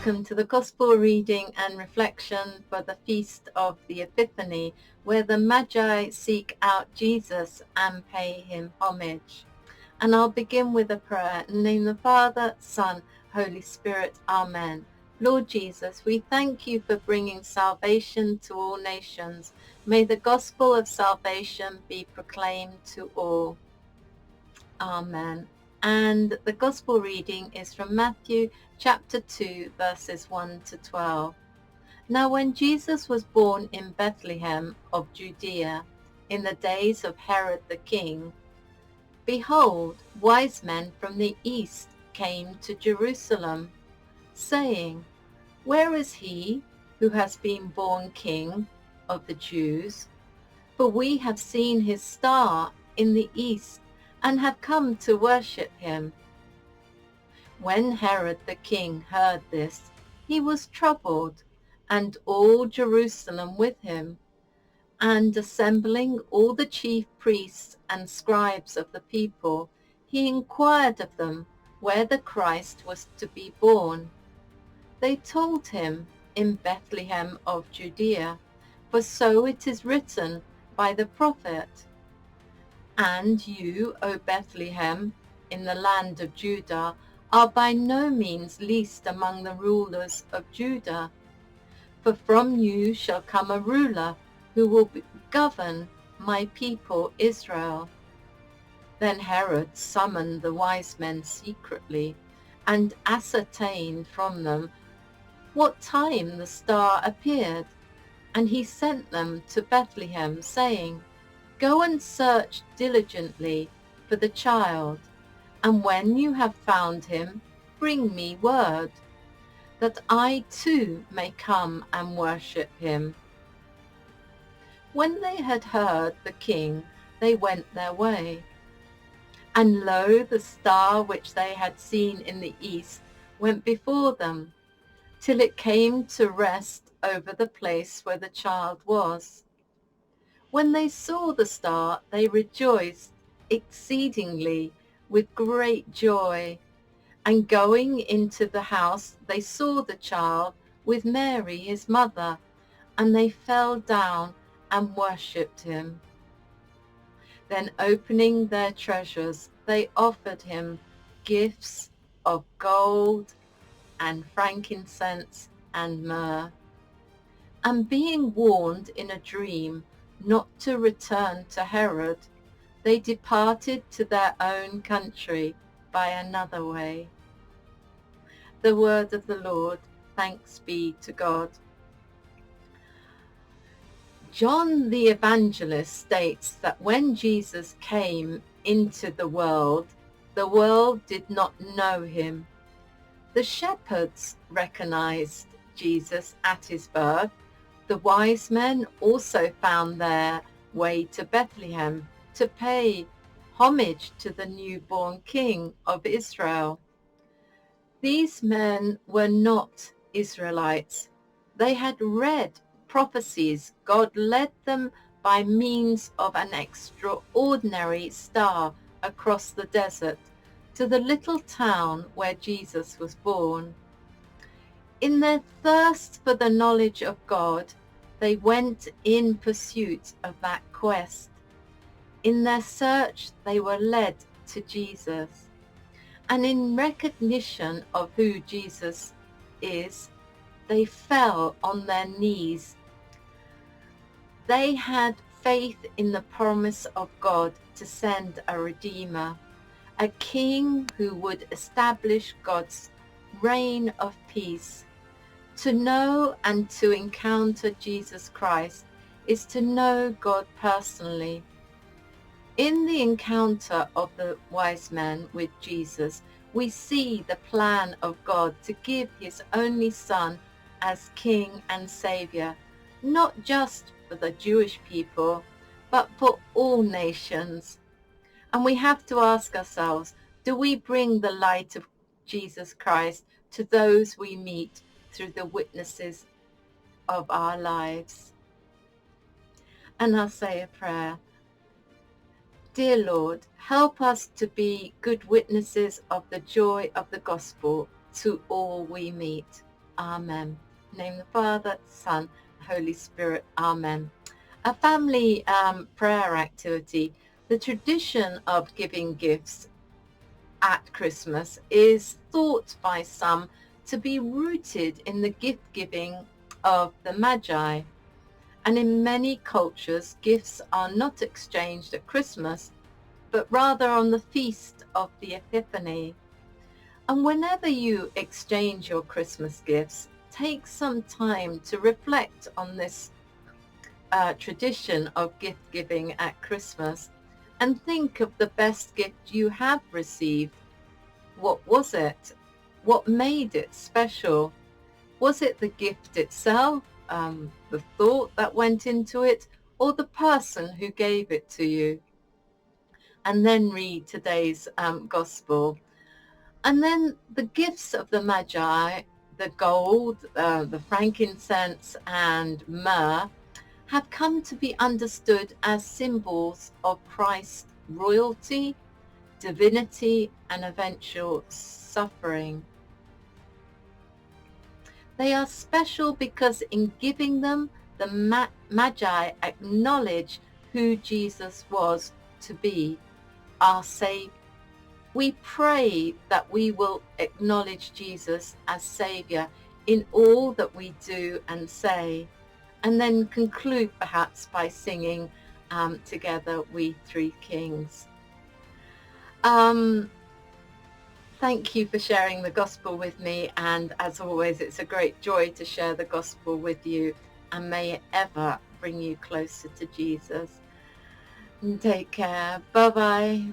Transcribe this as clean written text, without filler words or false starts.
Welcome to the Gospel reading and reflection for the Feast of the Epiphany, where the Magi seek out Jesus and pay him homage. And I'll begin with a prayer in the name of the Father, Son, Holy Spirit. Amen. Lord Jesus, we thank you for bringing salvation to all nations. May the gospel of salvation be proclaimed to all. Amen. And the gospel reading is from Matthew chapter 2, verses 1 to 12. Now when Jesus was born in Bethlehem of Judea, in the days of Herod the king, behold, wise men from the east came to Jerusalem, saying, Where is he who has been born King of the Jews? For we have seen his star in the east and have come to worship him. When Herod the king heard this, he was troubled, and all Jerusalem with him. And assembling all the chief priests and scribes of the people, he inquired of them where the Christ was to be born. They told him, In Bethlehem of Judea, for so it is written by the prophet, And you, O Bethlehem, in the land of Judah, are by no means least among the rulers of Judah. For from you shall come a ruler who will govern my people Israel. Then Herod summoned the wise men secretly, and ascertained from them what time the star appeared. And he sent them to Bethlehem, saying, Go and search diligently for the child, and when you have found him, bring me word, that I too may come and worship him. When they had heard the king, they went their way. And lo, the star which they had seen in the east went before them, till it came to rest over the place where the child was. When they saw the star, they rejoiced exceedingly with great joy. And going into the house, they saw the child with Mary his mother, and they fell down and worshipped him. Then opening their treasures, they offered him gifts of gold and frankincense and myrrh. And being warned in a dream not to return to Herod, they departed to their own country by another way. The word of the Lord. Thanks be to God. John the Evangelist states that when Jesus came into the world did not know him. The shepherds recognized Jesus at his birth. The wise men also found their way to Bethlehem to pay homage to the newborn King of Israel. These men were not Israelites. They had read prophecies. God led them by means of an extraordinary star across the desert to the little town where Jesus was born. In their thirst for the knowledge of God, they went in pursuit of that quest. In their search, they were led to Jesus. And in recognition of who Jesus is, they fell on their knees. They had faith in the promise of God to send a Redeemer, a King who would establish God's reign of peace. To know and to encounter Jesus Christ is to know God personally. In the encounter of the wise men with Jesus, we see the plan of God to give his only Son as King and Saviour, not just for the Jewish people, but for all nations. And we have to ask ourselves, do we bring the light of Jesus Christ to those we meet through the witnesses of our lives? And I'll say a prayer. Dear Lord, help us to be good witnesses of the joy of the gospel to all we meet. Amen. In the name of the Father, Son, Holy Spirit. Amen. A family prayer activity. The tradition of giving gifts at Christmas is thought by some to be rooted in the gift-giving of the Magi. And in many cultures, gifts are not exchanged at Christmas, but rather on the feast of the Epiphany. And whenever you exchange your Christmas gifts, take some time to reflect on this tradition of gift giving at Christmas and think of the best gift you have received. What was it? What made it special? Was it the gift itself, the thought that went into it, or the person who gave it to you? And then read today's gospel. And then the gifts of the Magi, the gold, the frankincense and myrrh, have come to be understood as symbols of Christ's royalty, divinity, and eventual suffering. They are special because in giving them, the Magi acknowledge who Jesus was to be, our Saviour. We pray that we will acknowledge Jesus as Saviour in all that we do and say, and then conclude perhaps by singing together, We Three Kings. Thank you for sharing the gospel with me, and as always, it's a great joy to share the gospel with you, and may it ever bring you closer to Jesus. Take care. Bye-bye.